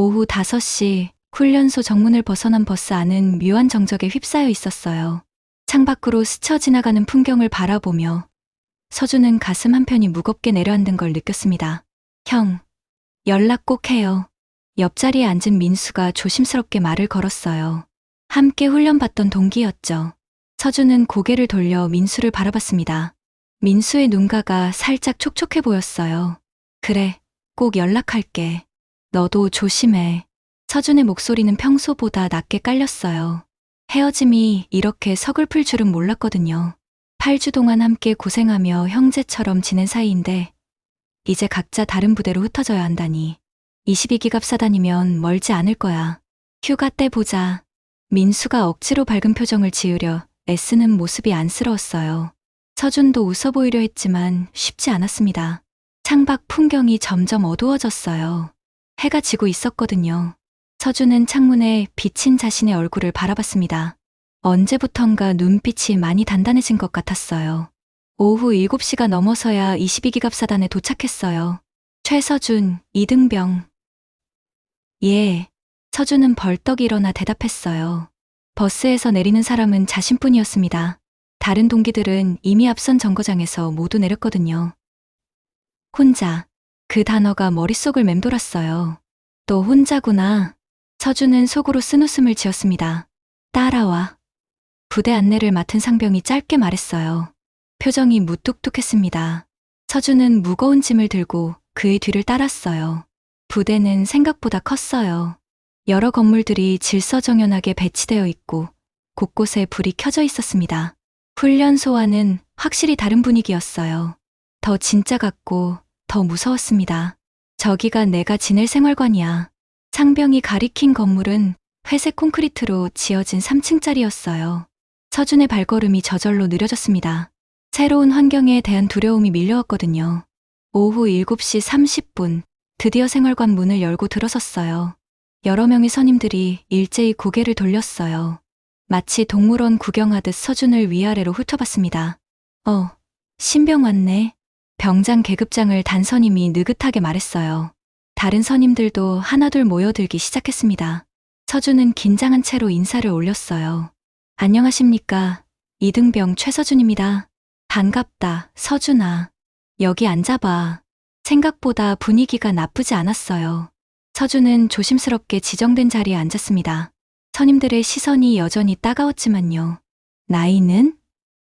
오후 5시 훈련소 정문을 벗어난 버스 안은 묘한 정적에 휩싸여 있었어요. 창밖으로 스쳐 지나가는 풍경을 바라보며 서준은 가슴 한편이 무겁게 내려앉은 걸 느꼈습니다. 형, 연락 꼭 해요. 옆자리에 앉은 민수가 조심스럽게 말을 걸었어요. 함께 훈련받던 동기였죠. 서준은 고개를 돌려 민수를 바라봤습니다. 민수의 눈가가 살짝 촉촉해 보였어요. 그래, 꼭 연락할게. 너도 조심해. 서준의 목소리는 평소보다 낮게 깔렸어요. 헤어짐이 이렇게 서글플 줄은 몰랐거든요. 8주 동안 함께 고생하며 형제처럼 지낸 사이인데 이제 각자 다른 부대로 흩어져야 한다니. 22기갑 사단이면 멀지 않을 거야. 휴가 때 보자. 민수가 억지로 밝은 표정을 지으려 애쓰는 모습이 안쓰러웠어요. 서준도 웃어 보이려 했지만 쉽지 않았습니다. 창밖 풍경이 점점 어두워졌어요. 해가 지고 있었거든요. 서준은 창문에 비친 자신의 얼굴을 바라봤습니다. 언제부턴가 눈빛이 많이 단단해진 것 같았어요. 오후 7시가 넘어서야 22기갑 사단에 도착했어요. 최서준, 이등병. 예. 서준은 벌떡 일어나 대답했어요. 버스에서 내리는 사람은 자신뿐이었습니다. 다른 동기들은 이미 앞선 정거장에서 모두 내렸거든요. 혼자. 그 단어가 머릿속을 맴돌았어요. 또 혼자구나. 서준은 속으로 쓴웃음을 지었습니다. 따라와. 부대 안내를 맡은 상병이 짧게 말했어요. 표정이 무뚝뚝했습니다. 서준은 무거운 짐을 들고 그의 뒤를 따랐어요. 부대는 생각보다 컸어요. 여러 건물들이 질서정연하게 배치되어 있고 곳곳에 불이 켜져 있었습니다. 훈련소와는 확실히 다른 분위기였어요. 더 진짜 같고 더 무서웠습니다. 저기가 내가 지낼 생활관이야. 상병이 가리킨 건물은 회색 콘크리트로 지어진 3층짜리였어요. 서준의 발걸음이 저절로 느려졌습니다. 새로운 환경에 대한 두려움이 밀려왔거든요. 오후 7시 30분, 드디어 생활관 문을 열고 들어섰어요. 여러 명의 선임들이 일제히 고개를 돌렸어요. 마치 동물원 구경하듯 서준을 위아래로 훑어봤습니다. 신병 왔네. 병장 계급장을 단선임이 느긋하게 말했어요. 다른 선임들도 하나둘 모여들기 시작했습니다. 서준은 긴장한 채로 인사를 올렸어요. 안녕하십니까. 이등병 최서준입니다. 반갑다, 서준아. 여기 앉아봐. 생각보다 분위기가 나쁘지 않았어요. 서준은 조심스럽게 지정된 자리에 앉았습니다. 선임들의 시선이 여전히 따가웠지만요. 나이는?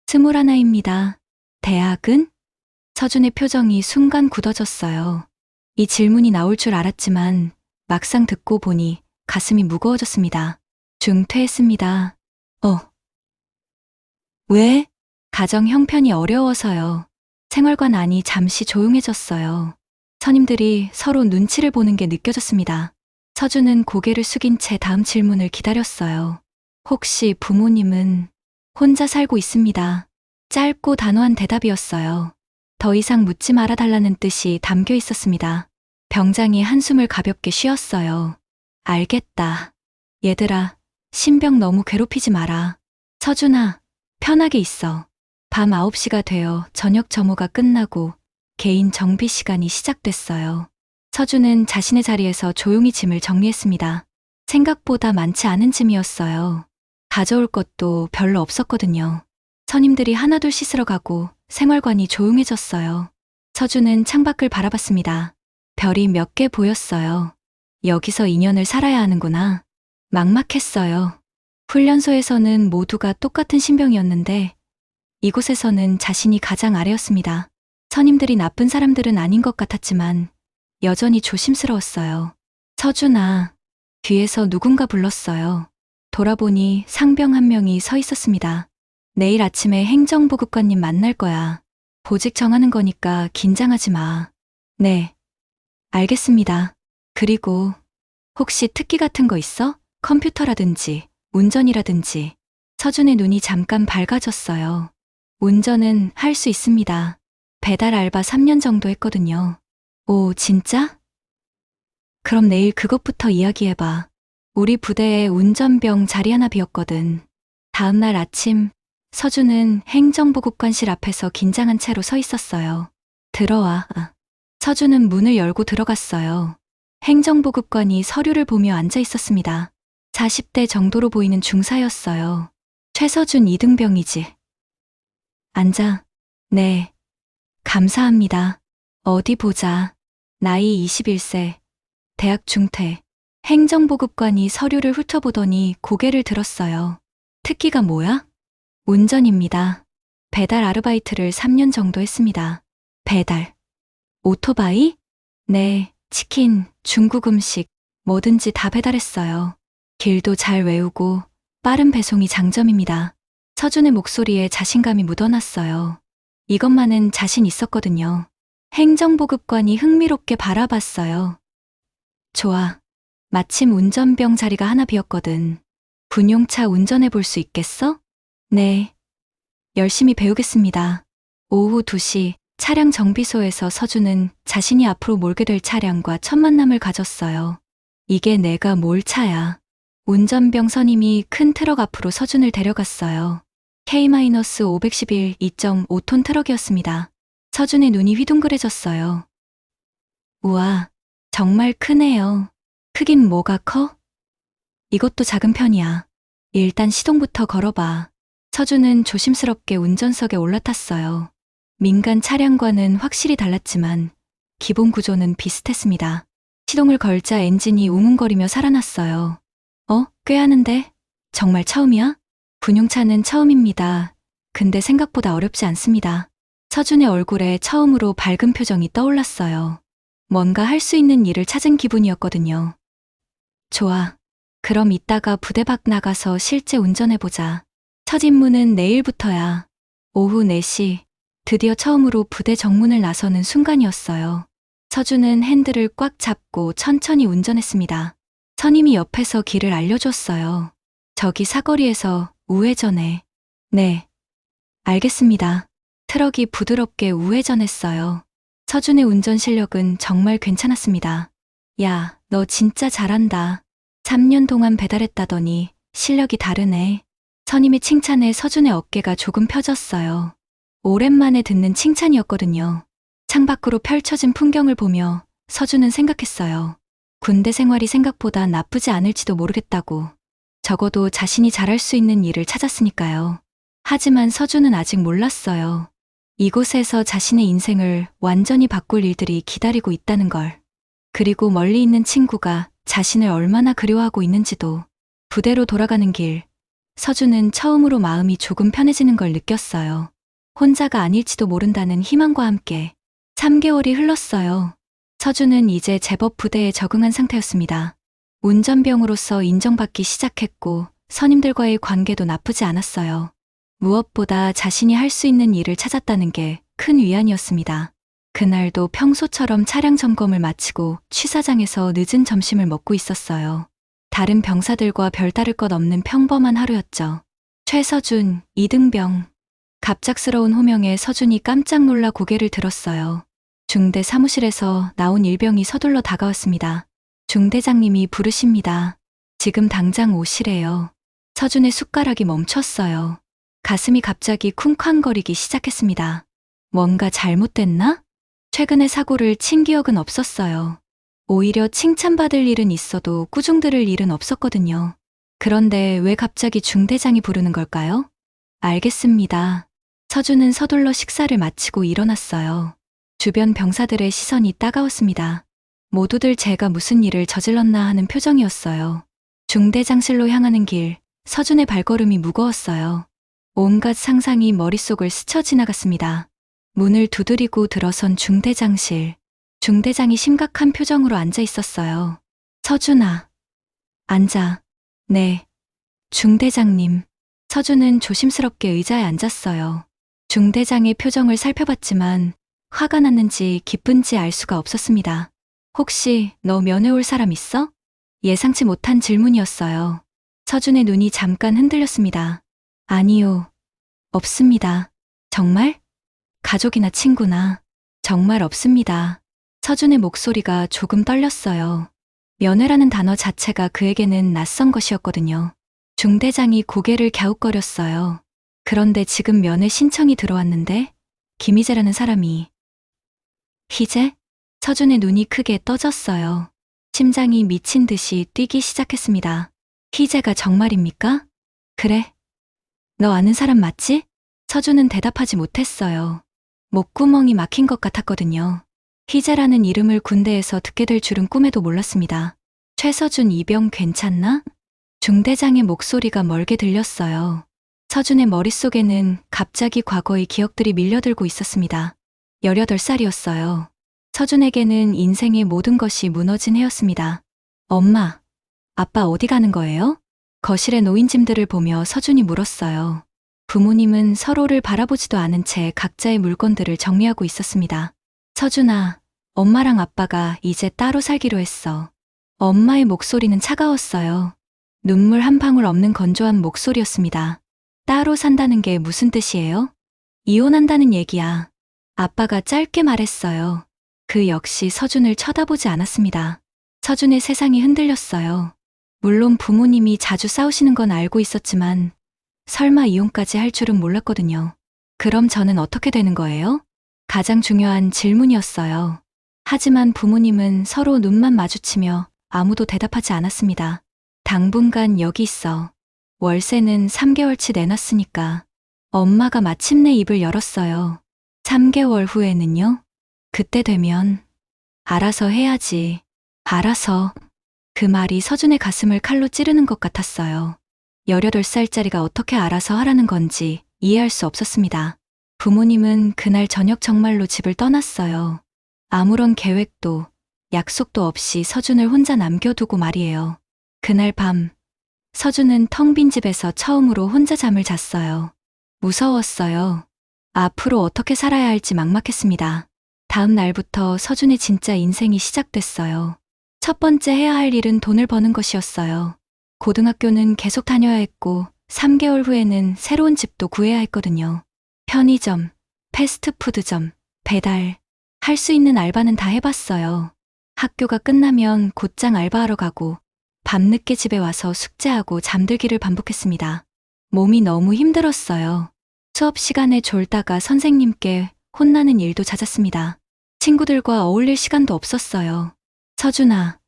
21입니다. 대학은? 서준의 표정이 순간 굳어졌어요. 이 질문이 나올 줄 알았지만 막상 듣고 보니 가슴이 무거워졌습니다. 중퇴했습니다. 왜? 가정 형편이 어려워서요. 생활관 안이 잠시 조용해졌어요. 선임들이 서로 눈치를 보는 게 느껴졌습니다. 서준은 고개를 숙인 채 다음 질문을 기다렸어요. 혹시 부모님은? 혼자 살고 있습니다. 짧고 단호한 대답이었어요. 더 이상 묻지 말아달라는 뜻이 담겨 있었습니다. 병장이 한숨을 가볍게 쉬었어요. 알겠다. 얘들아, 신병 너무 괴롭히지 마라. 서준아, 편하게 있어. 밤 9시가 되어 저녁 점호가 끝나고 개인 정비 시간이 시작됐어요. 서준은 자신의 자리에서 조용히 짐을 정리했습니다. 생각보다 많지 않은 짐이었어요. 가져올 것도 별로 없었거든요. 선임들이 하나둘 씻으러 가고 생활관이 조용해졌어요. 서준은 창밖을 바라봤습니다. 별이 몇 개 보였어요. 여기서 2년을 살아야 하는구나. 막막했어요. 훈련소에서는 모두가 똑같은 신병이었는데 이곳에서는 자신이 가장 아래였습니다. 선임들이 나쁜 사람들은 아닌 것 같았지만 여전히 조심스러웠어요. 서준아, 뒤에서 누군가 불렀어요. 돌아보니 상병 한 명이 서 있었습니다. 내일 아침에 행정보급관님 만날 거야. 보직 정하는 거니까 긴장하지 마. 네, 알겠습니다. 그리고 혹시 특기 같은 거 있어? 컴퓨터라든지 운전이라든지. 서준의 눈이 잠깐 밝아졌어요. 운전은 할 수 있습니다. 배달 알바 3년 정도 했거든요. 오, 진짜? 그럼 내일 그것부터 이야기해봐. 우리 부대에 운전병 자리 하나 비었거든. 다음 날 아침 서준은 행정보급관실 앞에서 긴장한 채로 서 있었어요. 들어와. 서준은 문을 열고 들어갔어요. 행정보급관이 서류를 보며 앉아 있었습니다. 40대 정도로 보이는 중사였어요. 최서준 이등병이지. 앉아. 네. 감사합니다. 어디 보자. 나이 21세. 대학 중퇴. 행정보급관이 서류를 훑어보더니 고개를 들었어요. 특기가 뭐야? 운전입니다. 배달 아르바이트를 3년 정도 했습니다. 배달. 오토바이? 네, 치킨, 중국 음식, 뭐든지 다 배달했어요. 길도 잘 외우고 빠른 배송이 장점입니다. 서준의 목소리에 자신감이 묻어났어요. 이것만은 자신 있었거든요. 행정보급관이 흥미롭게 바라봤어요. 좋아. 마침 운전병 자리가 하나 비었거든. 군용차 운전해 볼 수 있겠어? 네. 열심히 배우겠습니다. 오후 2시 차량 정비소에서 서준은 자신이 앞으로 몰게 될 차량과 첫 만남을 가졌어요. 이게 내가 몰 차야. 운전병 선임이 큰 트럭 앞으로 서준을 데려갔어요. K-511 2.5톤 트럭이었습니다. 서준의 눈이 휘둥그레졌어요. 우와, 정말 크네요. 크긴 뭐가 커? 이것도 작은 편이야. 일단 시동부터 걸어봐. 서준은 조심스럽게 운전석에 올라탔어요. 민간 차량과는 확실히 달랐지만 기본 구조는 비슷했습니다. 시동을 걸자 엔진이 웅웅거리며 살아났어요. 꽤 하는데? 정말 처음이야? 군용차는 처음입니다. 근데 생각보다 어렵지 않습니다. 서준의 얼굴에 처음으로 밝은 표정이 떠올랐어요. 뭔가 할 수 있는 일을 찾은 기분이었거든요. 좋아. 그럼 이따가 부대 밖 나가서 실제 운전해보자. 첫 임무는 내일부터야. 오후 4시, 드디어 처음으로 부대 정문을 나서는 순간이었어요. 서준은 핸들을 꽉 잡고 천천히 운전했습니다. 선임이 옆에서 길을 알려줬어요. 저기 사거리에서 우회전해. 네. 알겠습니다. 트럭이 부드럽게 우회전했어요. 서준의 운전 실력은 정말 괜찮았습니다. 야, 너 진짜 잘한다. 3년 동안 배달했다더니 실력이 다르네. 선임의 칭찬에 서준의 어깨가 조금 펴졌어요. 오랜만에 듣는 칭찬이었거든요. 창밖으로 펼쳐진 풍경을 보며 서준은 생각했어요. 군대 생활이 생각보다 나쁘지 않을지도 모르겠다고. 적어도 자신이 잘할 수 있는 일을 찾았으니까요. 하지만 서준은 아직 몰랐어요. 이곳에서 자신의 인생을 완전히 바꿀 일들이 기다리고 있다는 걸. 그리고 멀리 있는 친구가 자신을 얼마나 그리워하고 있는지도. 부대로 돌아가는 길, 서준은 처음으로 마음이 조금 편해지는 걸 느꼈어요. 혼자가 아닐지도 모른다는 희망과 함께 3개월이 흘렀어요. 서준은 이제 제법 부대에 적응한 상태였습니다. 운전병으로서 인정받기 시작했고 선임들과의 관계도 나쁘지 않았어요. 무엇보다 자신이 할 수 있는 일을 찾았다는 게 큰 위안이었습니다. 그날도 평소처럼 차량 점검을 마치고 취사장에서 늦은 점심을 먹고 있었어요. 다른 병사들과 별다를 것 없는 평범한 하루였죠. 최서준, 이등병. 갑작스러운 호명에 서준이 깜짝 놀라 고개를 들었어요. 중대 사무실에서 나온 일병이 서둘러 다가왔습니다. 중대장님이 부르십니다. 지금 당장 오시래요. 서준의 숟가락이 멈췄어요. 가슴이 갑자기 쿵쾅거리기 시작했습니다. 뭔가 잘못됐나? 최근의 사고를 친 기억은 없었어요. 오히려 칭찬받을 일은 있어도 꾸중들을 일은 없었거든요. 그런데 왜 갑자기 중대장이 부르는 걸까요? 알겠습니다. 서준은 서둘러 식사를 마치고 일어났어요. 주변 병사들의 시선이 따가웠습니다. 모두들 제가 무슨 일을 저질렀나 하는 표정이었어요. 중대장실로 향하는 길, 서준의 발걸음이 무거웠어요. 온갖 상상이 머릿속을 스쳐 지나갔습니다. 문을 두드리고 들어선 중대장실. 중대장이 심각한 표정으로 앉아 있었어요. 서준아. 앉아. 네. 중대장님. 서준은 조심스럽게 의자에 앉았어요. 중대장의 표정을 살펴봤지만 화가 났는지 기쁜지 알 수가 없었습니다. 혹시 너 면회 올 사람 있어? 예상치 못한 질문이었어요. 서준의 눈이 잠깐 흔들렸습니다. 아니요. 없습니다. 정말? 가족이나 친구나. 정말 없습니다. 서준의 목소리가 조금 떨렸어요. 면회라는 단어 자체가 그에게는 낯선 것이었거든요. 중대장이 고개를 갸웃거렸어요. 그런데 지금 면회 신청이 들어왔는데 김희재라는 사람이. 희재? 서준의 눈이 크게 떠졌어요. 심장이 미친 듯이 뛰기 시작했습니다. 희재가 정말입니까? 그래. 너 아는 사람 맞지? 서준은 대답하지 못했어요. 목구멍이 막힌 것 같았거든요. 희재라는 이름을 군대에서 듣게 될 줄은 꿈에도 몰랐습니다. 최서준 이병 괜찮나? 중대장의 목소리가 멀게 들렸어요. 서준의 머릿속에는 갑자기 과거의 기억들이 밀려들고 있었습니다. 18살이었어요. 서준에게는 인생의 모든 것이 무너진 해였습니다. 엄마, 아빠 어디 가는 거예요? 거실의 놓인 짐들을 보며 서준이 물었어요. 부모님은 서로를 바라보지도 않은 채 각자의 물건들을 정리하고 있었습니다. 서준아, 엄마랑 아빠가 이제 따로 살기로 했어. 엄마의 목소리는 차가웠어요. 눈물 한 방울 없는 건조한 목소리였습니다. 따로 산다는 게 무슨 뜻이에요? 이혼한다는 얘기야. 아빠가 짧게 말했어요. 그 역시 서준을 쳐다보지 않았습니다. 서준의 세상이 흔들렸어요. 물론 부모님이 자주 싸우시는 건 알고 있었지만 설마 이혼까지 할 줄은 몰랐거든요. 그럼 저는 어떻게 되는 거예요? 가장 중요한 질문이었어요. 하지만 부모님은 서로 눈만 마주치며 아무도 대답하지 않았습니다. 당분간 여기 있어. 월세는 3개월치 내놨으니까. 엄마가 마침내 입을 열었어요. 3개월 후에는요? 그때 되면 알아서 해야지. 알아서. 그 말이 서준의 가슴을 칼로 찌르는 것 같았어요. 18살짜리가 어떻게 알아서 하라는 건지 이해할 수 없었습니다. 부모님은 그날 저녁 정말로 집을 떠났어요. 아무런 계획도 약속도 없이 서준을 혼자 남겨두고 말이에요. 그날 밤 서준은 텅 빈 집에서 처음으로 혼자 잠을 잤어요. 무서웠어요. 앞으로 어떻게 살아야 할지 막막했습니다. 다음 날부터 서준의 진짜 인생이 시작됐어요. 첫 번째 해야 할 일은 돈을 버는 것이었어요. 고등학교는 계속 다녀야 했고 3개월 후에는 새로운 집도 구해야 했거든요. 편의점, 패스트푸드점, 배달, 할 수 있는 알바는 다 해봤어요. 학교가 끝나면 곧장 알바하러 가고 밤늦게 집에 와서 숙제하고 잠들기를 반복했습니다. 몸이 너무 힘들었어요. 수업 시간에 졸다가 선생님께 혼나는 일도 잦았습니다. 친구들과 어울릴 시간도 없었어요. 서준아,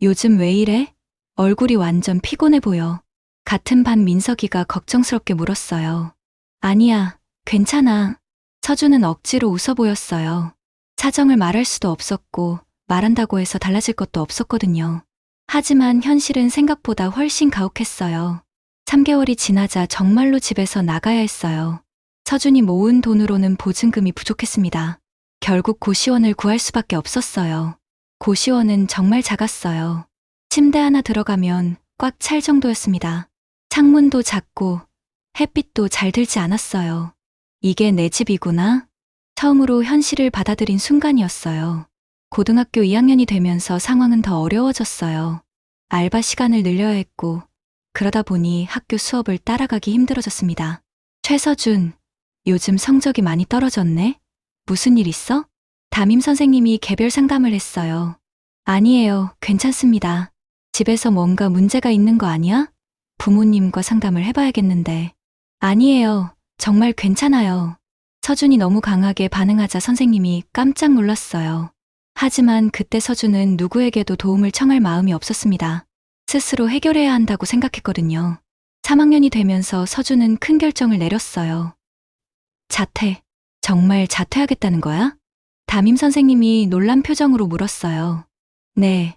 요즘 왜 이래? 얼굴이 완전 피곤해 보여. 같은 반 민석이가 걱정스럽게 물었어요. 아니야, 괜찮아. 서준은 억지로 웃어 보였어요. 사정을 말할 수도 없었고 말한다고 해서 달라질 것도 없었거든요. 하지만 현실은 생각보다 훨씬 가혹했어요. 3개월이 지나자 정말로 집에서 나가야 했어요. 서준이 모은 돈으로는 보증금이 부족했습니다. 결국 고시원을 구할 수밖에 없었어요. 고시원은 정말 작았어요. 침대 하나 들어가면 꽉 찰 정도였습니다. 창문도 작고 햇빛도 잘 들지 않았어요. 이게 내 집이구나. 처음으로 현실을 받아들인 순간이었어요. 고등학교 2학년이 되면서 상황은 더 어려워졌어요. 알바 시간을 늘려야 했고 그러다 보니 학교 수업을 따라가기 힘들어졌습니다. 최서준, 요즘 성적이 많이 떨어졌네? 무슨 일 있어? 담임 선생님이 개별 상담을 했어요. 아니에요, 괜찮습니다. 집에서 뭔가 문제가 있는 거 아니야? 부모님과 상담을 해봐야겠는데. 아니에요, 정말 괜찮아요. 서준이 너무 강하게 반응하자 선생님이 깜짝 놀랐어요. 하지만 그때 서준은 누구에게도 도움을 청할 마음이 없었습니다. 스스로 해결해야 한다고 생각했거든요. 3학년이 되면서 서준은 큰 결정을 내렸어요. 자퇴. 정말 자퇴하겠다는 거야? 담임 선생님이 놀란 표정으로 물었어요. 네,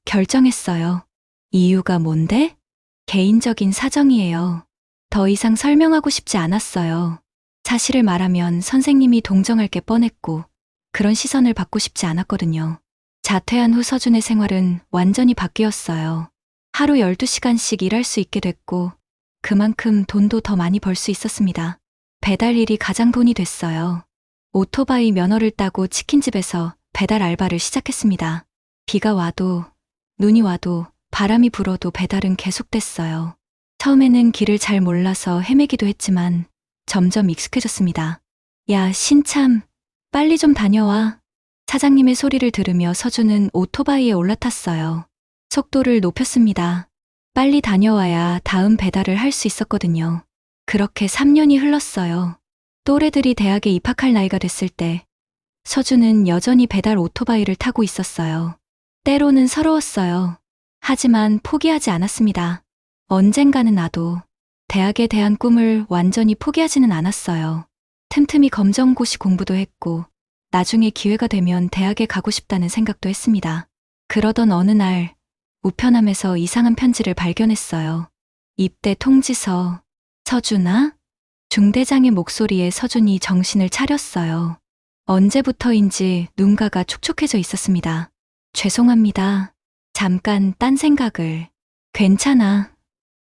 결정했어요. 이유가 뭔데? 개인적인 사정이에요. 더 이상 설명하고 싶지 않았어요. 사실을 말하면 선생님이 동정할 게 뻔했고 그런 시선을 받고 싶지 않았거든요. 자퇴한 후 서준의 생활은 완전히 바뀌었어요. 하루 12시간씩 일할 수 있게 됐고 그만큼 돈도 더 많이 벌 수 있었습니다. 배달 일이 가장 돈이 됐어요. 오토바이 면허를 따고 치킨집에서 배달 알바를 시작했습니다. 비가 와도 눈이 와도 바람이 불어도 배달은 계속됐어요. 처음에는 길을 잘 몰라서 헤매기도 했지만 점점 익숙해졌습니다. 야, 신참, 빨리 좀 다녀와. 사장님의 소리를 들으며 서준은 오토바이에 올라탔어요. 속도를 높였습니다. 빨리 다녀와야 다음 배달을 할 수 있었거든요. 그렇게 3년이 흘렀어요. 또래들이 대학에 입학할 나이가 됐을 때 서준은 여전히 배달 오토바이를 타고 있었어요. 때로는 서러웠어요. 하지만 포기하지 않았습니다. 언젠가는 나도 대학에 대한 꿈을 완전히 포기하지는 않았어요. 틈틈이 검정고시 공부도 했고, 나중에 기회가 되면 대학에 가고 싶다는 생각도 했습니다. 그러던 어느 날, 우편함에서 이상한 편지를 발견했어요. 입대 통지서. 서준아? 중대장의 목소리에 서준이 정신을 차렸어요. 언제부터인지 눈가가 촉촉해져 있었습니다. 죄송합니다. 잠깐 딴 생각을. 괜찮아.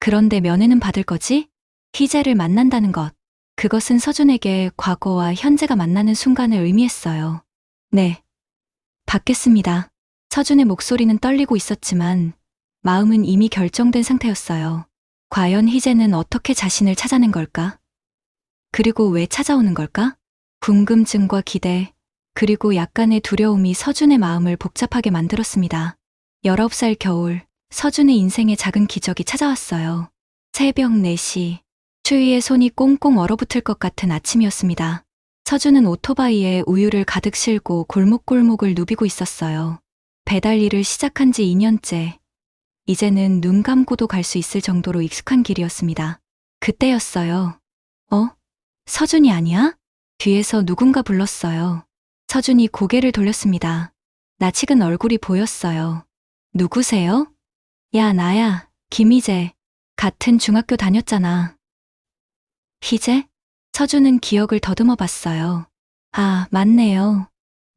그런데 면회는 받을 거지? 희재를 만난다는 것. 그것은 서준에게 과거와 현재가 만나는 순간을 의미했어요. 네. 받겠습니다. 서준의 목소리는 떨리고 있었지만 마음은 이미 결정된 상태였어요. 과연 희재는 어떻게 자신을 찾아낸 걸까? 그리고 왜 찾아오는 걸까? 궁금증과 기대, 그리고 약간의 두려움이 서준의 마음을 복잡하게 만들었습니다. 19살 겨울, 서준의 인생에 작은 기적이 찾아왔어요. 새벽 4시, 추위에 손이 꽁꽁 얼어붙을 것 같은 아침이었습니다. 서준은 오토바이에 우유를 가득 싣고 골목골목을 누비고 있었어요. 배달 일을 시작한 지 2년째. 이제는 눈 감고도 갈 수 있을 정도로 익숙한 길이었습니다. 그때였어요. 서준이 아니야? 뒤에서 누군가 불렀어요. 서준이 고개를 돌렸습니다. 낯익은 얼굴이 보였어요. 누구세요? 야, 나야, 김희재. 같은 중학교 다녔잖아. 희재? 서준은 기억을 더듬어 봤어요. 아, 맞네요.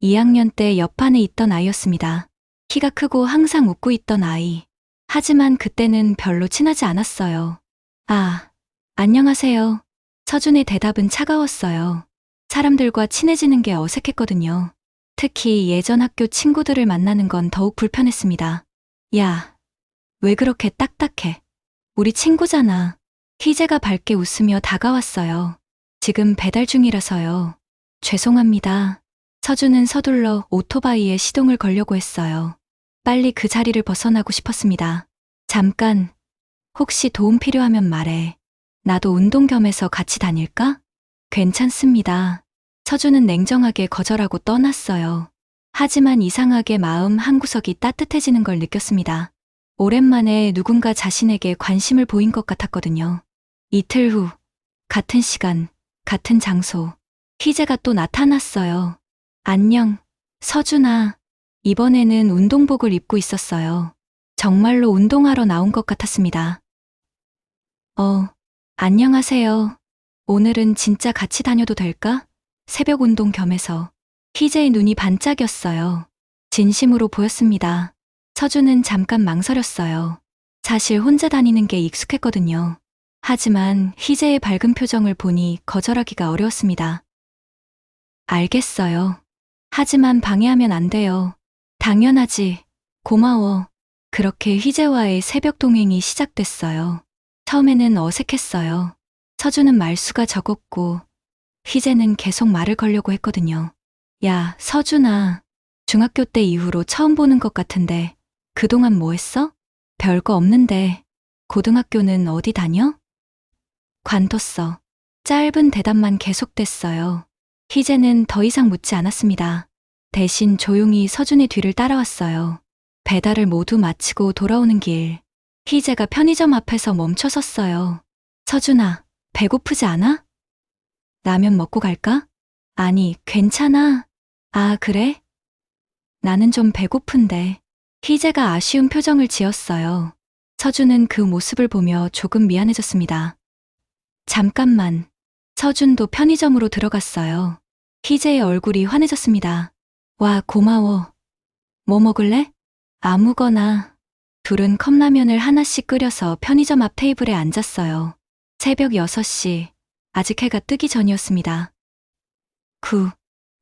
2학년 때 옆반에 있던 아이였습니다. 키가 크고 항상 웃고 있던 아이. 하지만 그때는 별로 친하지 않았어요. 아, 안녕하세요. 서준의 대답은 차가웠어요. 사람들과 친해지는 게 어색했거든요. 특히 예전 학교 친구들을 만나는 건 더욱 불편했습니다. 야, 왜 그렇게 딱딱해? 우리 친구잖아. 희재가 밝게 웃으며 다가왔어요. 지금 배달 중이라서요. 죄송합니다. 서준은 서둘러 오토바이에 시동을 걸려고 했어요. 빨리 그 자리를 벗어나고 싶었습니다. 잠깐, 혹시 도움 필요하면 말해. 나도 운동 겸해서 같이 다닐까? 괜찮습니다. 서준은 냉정하게 거절하고 떠났어요. 하지만 이상하게 마음 한구석이 따뜻해지는 걸 느꼈습니다. 오랜만에 누군가 자신에게 관심을 보인 것 같았거든요. 이틀 후, 같은 시간, 같은 장소, 희재가 또 나타났어요. 안녕, 서준아. 이번에는 운동복을 입고 있었어요. 정말로 운동하러 나온 것 같았습니다. 안녕하세요. 오늘은 진짜 같이 다녀도 될까? 새벽 운동 겸해서. 희재의 눈이 반짝였어요. 진심으로 보였습니다. 서준은 잠깐 망설였어요. 사실 혼자 다니는 게 익숙했거든요. 하지만 희재의 밝은 표정을 보니 거절하기가 어려웠습니다. 알겠어요. 하지만 방해하면 안 돼요. 당연하지. 고마워. 그렇게 희재와의 새벽 동행이 시작됐어요. 처음에는 어색했어요. 서준은 말수가 적었고 희재는 계속 말을 걸려고 했거든요. 야, 서준아. 중학교 때 이후로 처음 보는 것 같은데 그동안 뭐 했어? 별거 없는데. 고등학교는 어디 다녀? 관뒀어. 짧은 대답만 계속됐어요. 희재는 더 이상 묻지 않았습니다. 대신 조용히 서준의 뒤를 따라왔어요. 배달을 모두 마치고 돌아오는 길. 희재가 편의점 앞에서 멈춰 섰어요. 서준아, 배고프지 않아? 라면 먹고 갈까? 아니, 괜찮아. 아, 그래? 나는 좀 배고픈데. 희재가 아쉬운 표정을 지었어요. 서준은 그 모습을 보며 조금 미안해졌습니다. 잠깐만. 서준도 편의점으로 들어갔어요. 희재의 얼굴이 환해졌습니다. 와, 고마워. 뭐 먹을래? 아무거나. 둘은 컵라면을 하나씩 끓여서 편의점 앞 테이블에 앉았어요. 새벽 6시, 아직 해가 뜨기 전이었습니다.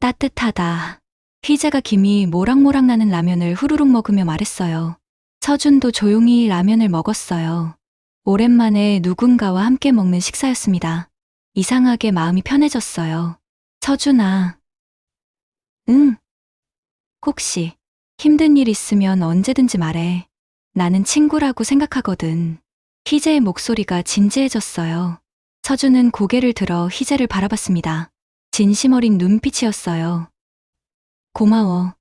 따뜻하다. 희재가 김이 모락모락 나는 라면을 후루룩 먹으며 말했어요. 서준도 조용히 라면을 먹었어요. 오랜만에 누군가와 함께 먹는 식사였습니다. 이상하게 마음이 편해졌어요. 서준아. 응. 혹시 힘든 일 있으면 언제든지 말해. 나는 친구라고 생각하거든. 희재의 목소리가 진지해졌어요. 서준은 고개를 들어 희재를 바라봤습니다. 진심 어린 눈빛이었어요. 고마워.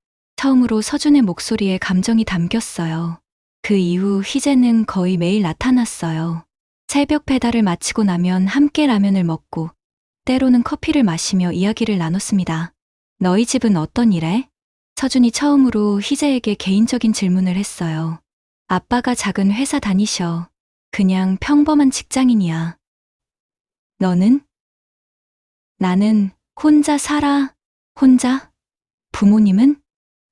처음으로 서준의 목소리에 감정이 담겼어요. 그 이후 희재는 거의 매일 나타났어요. 새벽 배달을 마치고 나면 함께 라면을 먹고 때로는 커피를 마시며 이야기를 나눴습니다. 너희 집은 어떤 일해? 서준이 처음으로 희재에게 개인적인 질문을 했어요. 아빠가 작은 회사 다니셔. 그냥 평범한 직장인이야. 너는? 나는 혼자 살아. 혼자? 부모님은?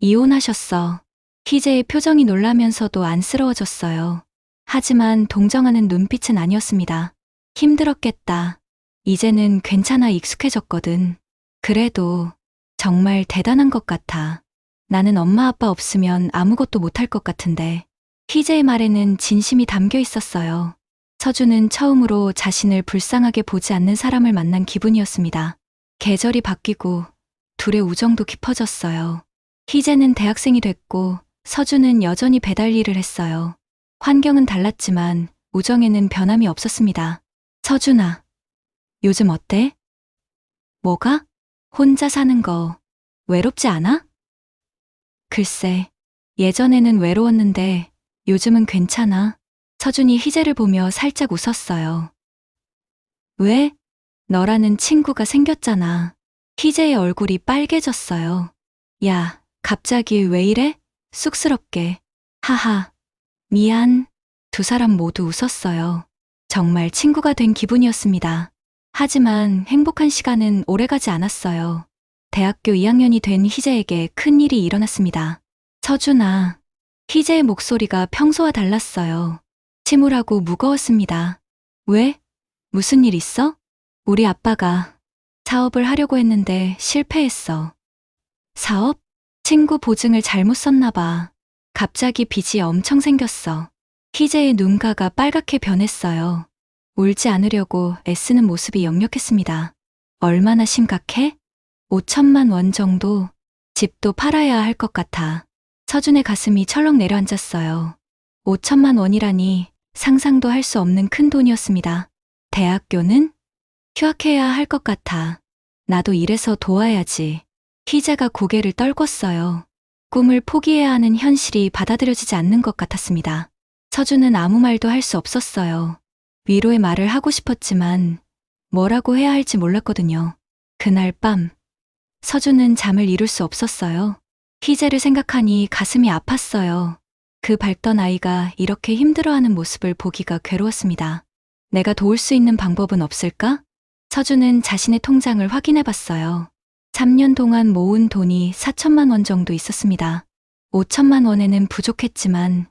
이혼하셨어. 희재의 표정이 놀라면서도 안쓰러워졌어요. 하지만 동정하는 눈빛은 아니었습니다. 힘들었겠다. 이제는 괜찮아 익숙해졌거든. 그래도 정말 대단한 것 같아. 나는 엄마 아빠 없으면 아무것도 못할 것 같은데. 희재의 말에는 진심이 담겨 있었어요. 서준은 처음으로 자신을 불쌍하게 보지 않는 사람을 만난 기분이었습니다. 계절이 바뀌고 둘의 우정도 깊어졌어요. 희재는 대학생이 됐고 서준은 여전히 배달 일을 했어요. 환경은 달랐지만 우정에는 변함이 없었습니다. 서준아, 요즘 어때? 뭐가? 혼자 사는 거 외롭지 않아? 글쎄, 예전에는 외로웠는데 요즘은 괜찮아. 서준이 희재를 보며 살짝 웃었어요. 왜? 너라는 친구가 생겼잖아. 희재의 얼굴이 빨개졌어요. 야, 갑자기 왜 이래? 쑥스럽게. 하하, 미안. 두 사람 모두 웃었어요. 정말 친구가 된 기분이었습니다. 하지만 행복한 시간은 오래가지 않았어요. 대학교 2학년이 된 희재에게 큰 일이 일어났습니다. 서준아, 희재의 목소리가 평소와 달랐어요. 침울하고 무거웠습니다. 왜? 무슨 일 있어? 우리 아빠가 사업을 하려고 했는데 실패했어. 사업? 친구 보증을 잘못 썼나 봐. 갑자기 빚이 엄청 생겼어. 희재의 눈가가 빨갛게 변했어요. 울지 않으려고 애쓰는 모습이 역력했습니다. 얼마나 심각해? 5천만 원 정도. 집도 팔아야 할 것 같아. 서준의 가슴이 철렁 내려앉았어요. 5천만 원이라니 상상도 할 수 없는 큰 돈이었습니다. 대학교는? 휴학해야 할 것 같아. 나도 이래서 도와야지. 희재가 고개를 떨궜어요. 꿈을 포기해야 하는 현실이 받아들여지지 않는 것 같았습니다. 서준은 아무 말도 할 수 없었어요. 위로의 말을 하고 싶었지만 뭐라고 해야 할지 몰랐거든요. 그날 밤, 서준은 잠을 이룰 수 없었어요. 희재를 생각하니 가슴이 아팠어요. 그 밝던 아이가 이렇게 힘들어하는 모습을 보기가 괴로웠습니다. 내가 도울 수 있는 방법은 없을까? 서준은 자신의 통장을 확인해 봤어요. 3년 동안 모은 돈이 4천만 원 정도 있었습니다. 5천만 원에는 부족했지만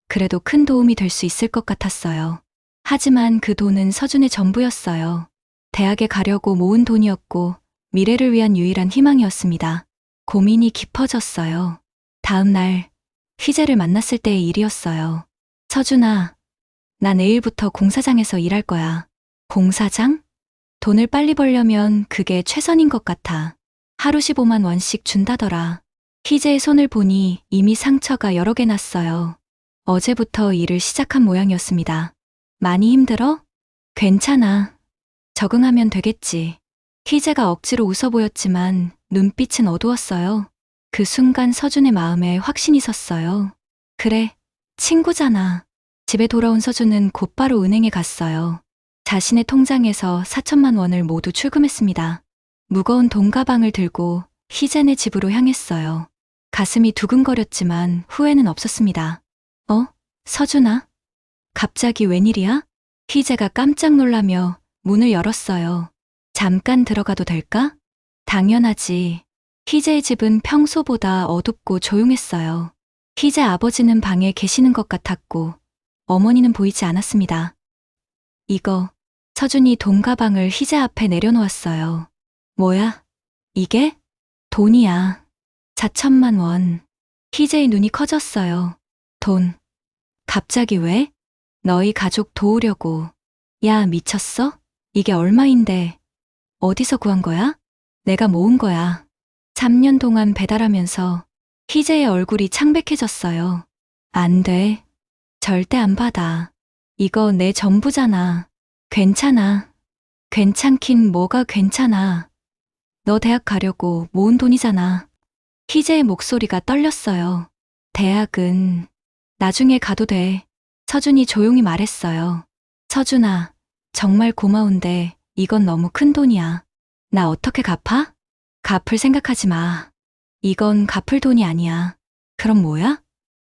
그래도 큰 도움이 될 수 있을 것 같았어요. 하지만 그 돈은 서준의 전부였어요. 대학에 가려고 모은 돈이었고 미래를 위한 유일한 희망이었습니다. 고민이 깊어졌어요. 다음 날 희재를 만났을 때의 일이었어요. 서준아, 나 내일부터 공사장에서 일할 거야. 공사장? 돈을 빨리 벌려면 그게 최선인 것 같아. 하루 15만 원씩 준다더라. 희재의 손을 보니 이미 상처가 여러 개 났어요. 어제부터 일을 시작한 모양이었습니다. 많이 힘들어? 괜찮아. 적응하면 되겠지. 희재가 억지로 웃어 보였지만 눈빛은 어두웠어요. 그 순간 서준의 마음에 확신이 섰어요. 그래, 친구잖아. 집에 돌아온 서준은 곧바로 은행에 갔어요. 자신의 통장에서 4천만 원을 모두 출금했습니다. 무거운 돈 가방을 들고 희재네 집으로 향했어요. 가슴이 두근거렸지만 후회는 없었습니다. 서준아? 갑자기 웬일이야? 희재가 깜짝 놀라며 문을 열었어요. 잠깐 들어가도 될까? 당연하지. 희재의 집은 평소보다 어둡고 조용했어요. 희재 아버지는 방에 계시는 것 같았고 어머니는 보이지 않았습니다. 이거, 서준이 돈 가방을 희재 앞에 내려놓았어요. 뭐야? 이게? 돈이야. 4천만 원. 희재의 눈이 커졌어요. 돈. 갑자기 왜? 너희 가족 도우려고. 야, 미쳤어? 이게 얼마인데? 어디서 구한 거야? 내가 모은 거야. 3년 동안 배달하면서 희재의 얼굴이 창백해졌어요. 안 돼. 절대 안 받아. 이거 내 전부잖아. 괜찮아. 괜찮긴 뭐가 괜찮아. 너 대학 가려고 모은 돈이잖아. 희재의 목소리가 떨렸어요. 대학은 나중에 가도 돼. 서준이 조용히 말했어요. 서준아, 정말 고마운데 이건 너무 큰 돈이야. 나 어떻게 갚아? 갚을 생각하지 마. 이건 갚을 돈이 아니야. 그럼 뭐야?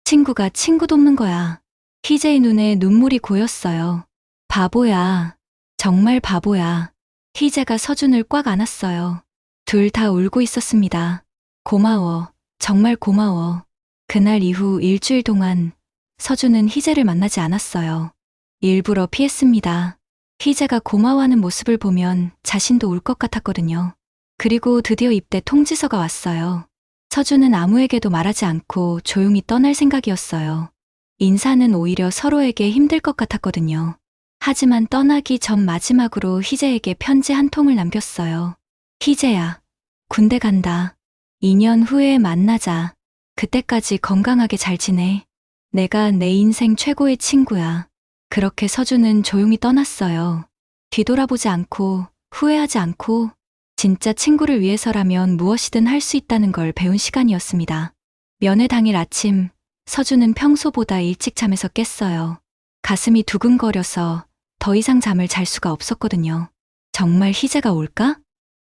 친구가 친구 돕는 거야. 희재의 눈에 눈물이 고였어요. 바보야. 정말 바보야. 희재가 서준을 꽉 안았어요. 둘 다 울고 있었습니다. 고마워. 정말 고마워. 그날 이후 일주일 동안 서준은 희재를 만나지 않았어요. 일부러 피했습니다. 희재가 고마워하는 모습을 보면 자신도 울 것 같았거든요. 그리고 드디어 입대 통지서가 왔어요. 서준은 아무에게도 말하지 않고 조용히 떠날 생각이었어요. 인사는 오히려 서로에게 힘들 것 같았거든요. 하지만 떠나기 전 마지막으로 희재에게 편지 한 통을 남겼어요. 희재야, 군대 간다. 2년 후에 만나자. 그때까지 건강하게 잘 지내. 내가 내 인생 최고의 친구야. 그렇게 서준은 조용히 떠났어요. 뒤돌아보지 않고, 후회하지 않고, 진짜 친구를 위해서라면 무엇이든 할 수 있다는 걸 배운 시간이었습니다. 면회 당일 아침, 서준은 평소보다 일찍 잠에서 깼어요. 가슴이 두근거려서 더 이상 잠을 잘 수가 없었거든요. 정말 희재가 올까?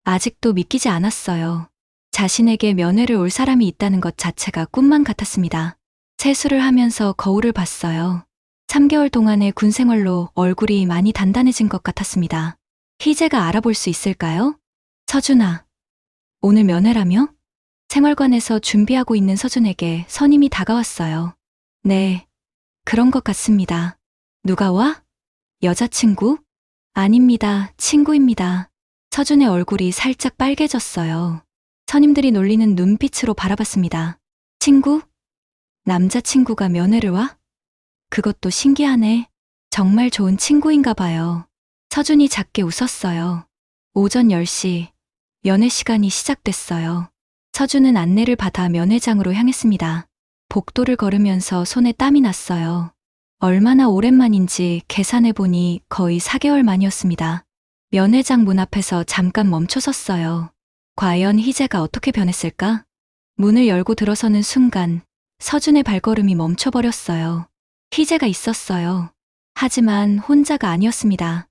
아직도 믿기지 않았어요. 자신에게 면회를 올 사람이 있다는 것 자체가 꿈만 같았습니다. 세수를 하면서 거울을 봤어요. 3개월 동안의 군 생활로 얼굴이 많이 단단해진 것 같았습니다. 희재가 알아볼 수 있을까요? 서준아, 오늘 면회라며? 생활관에서 준비하고 있는 서준에게 선임이 다가왔어요. 네, 그런 것 같습니다. 누가 와? 여자친구? 아닙니다. 친구입니다. 서준의 얼굴이 살짝 빨개졌어요. 선임들이 놀리는 눈빛으로 바라봤습니다. 친구? 남자친구가 면회를 와? 그것도 신기하네. 정말 좋은 친구인가 봐요. 서준이 작게 웃었어요. 오전 10시, 면회 시간이 시작됐어요. 서준은 안내를 받아 면회장으로 향했습니다. 복도를 걸으면서 손에 땀이 났어요. 얼마나 오랜만인지 계산해보니 거의 4개월 만이었습니다. 면회장 문 앞에서 잠깐 멈춰 섰어요. 과연 희재가 어떻게 변했을까? 문을 열고 들어서는 순간 서준의 발걸음이 멈춰버렸어요. 희재가 있었어요. 하지만 혼자가 아니었습니다.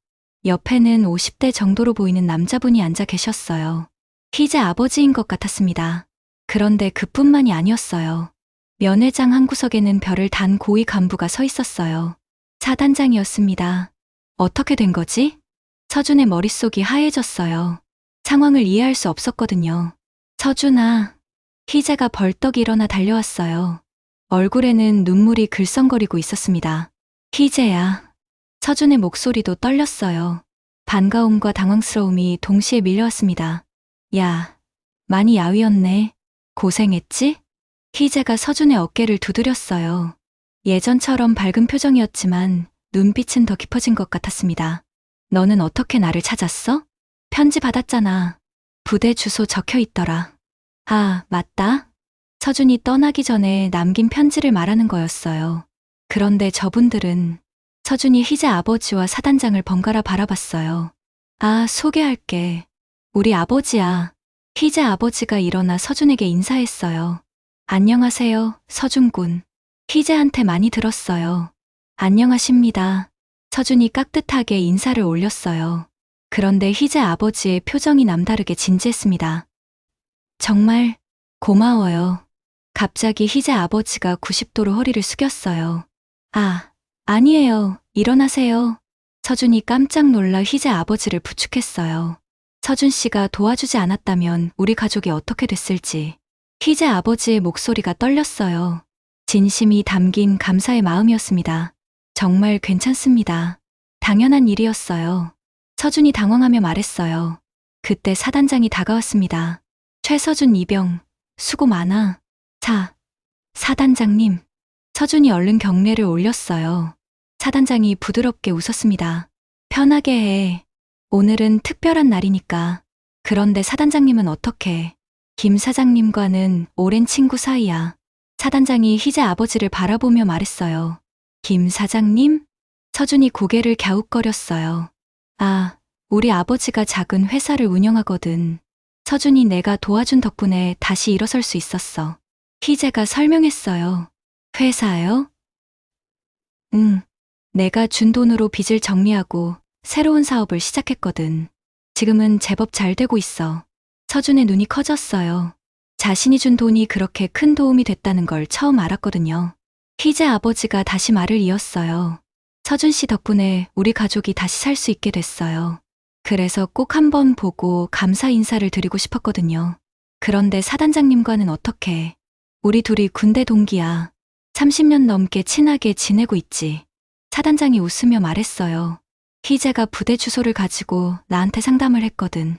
옆에는 50대 정도로 보이는 남자분이 앉아 계셨어요. 희재 아버지인 것 같았습니다. 그런데 그뿐만이 아니었어요. 면회장 한 구석에는 별을 단 고위 간부가 서 있었어요. 사단장이었습니다. 어떻게 된 거지? 서준의 머릿속이 하얘졌어요. 상황을 이해할 수 없었거든요. 서준아, 희재가 벌떡 일어나 달려왔어요. 얼굴에는 눈물이 글썽거리고 있었습니다. 희재야. 서준의 목소리도 떨렸어요. 반가움과 당황스러움이 동시에 밀려왔습니다. 야, 많이 야위었네. 고생했지? 희재가 서준의 어깨를 두드렸어요. 예전처럼 밝은 표정이었지만 눈빛은 더 깊어진 것 같았습니다. 너는 어떻게 나를 찾았어? 편지 받았잖아. 부대 주소 적혀 있더라. 아, 맞다. 서준이 떠나기 전에 남긴 편지를 말하는 거였어요. 그런데 저분들은 서준이 희재 아버지와 사단장을 번갈아 바라봤어요. 아, 소개할게. 우리 아버지야. 희재 아버지가 일어나 서준에게 인사했어요. 안녕하세요, 서준군. 희재한테 많이 들었어요. 안녕하십니다. 서준이 깍듯하게 인사를 올렸어요. 그런데 희재 아버지의 표정이 남다르게 진지했습니다. 정말 고마워요. 갑자기 희재 아버지가 90도로 허리를 숙였어요. 아, 아니에요. 일어나세요. 서준이 깜짝 놀라 희재 아버지를 부축했어요. 서준 씨가 도와주지 않았다면 우리 가족이 어떻게 됐을지. 희재 아버지의 목소리가 떨렸어요. 진심이 담긴 감사의 마음이었습니다. 정말 괜찮습니다. 당연한 일이었어요. 서준이 당황하며 말했어요. 그때 사단장이 다가왔습니다. 최서준 이병, 수고 많아. 사단장님. 서준이 얼른 경례를 올렸어요. 사단장이 부드럽게 웃었습니다. 편하게 해. 오늘은 특별한 날이니까. 그런데 사단장님은 어떻게? 김 사장님과는 오랜 친구 사이야. 사단장이 희재 아버지를 바라보며 말했어요. 김 사장님? 서준이 고개를 갸웃거렸어요. 아, 우리 아버지가 작은 회사를 운영하거든. 서준이 내가 도와준 덕분에 다시 일어설 수 있었어. 희재가 설명했어요. 회사요? 응. 내가 준 돈으로 빚을 정리하고 새로운 사업을 시작했거든. 지금은 제법 잘 되고 있어. 서준의 눈이 커졌어요. 자신이 준 돈이 그렇게 큰 도움이 됐다는 걸 처음 알았거든요. 희재 아버지가 다시 말을 이었어요. 서준 씨 덕분에 우리 가족이 다시 살 수 있게 됐어요. 그래서 꼭 한번 보고 감사 인사를 드리고 싶었거든요. 그런데 사단장님과는 어떻게? 우리 둘이 군대 동기야. 30년 넘게 친하게 지내고 있지. 사단장이 웃으며 말했어요. 희재가 부대 주소를 가지고 나한테 상담을 했거든.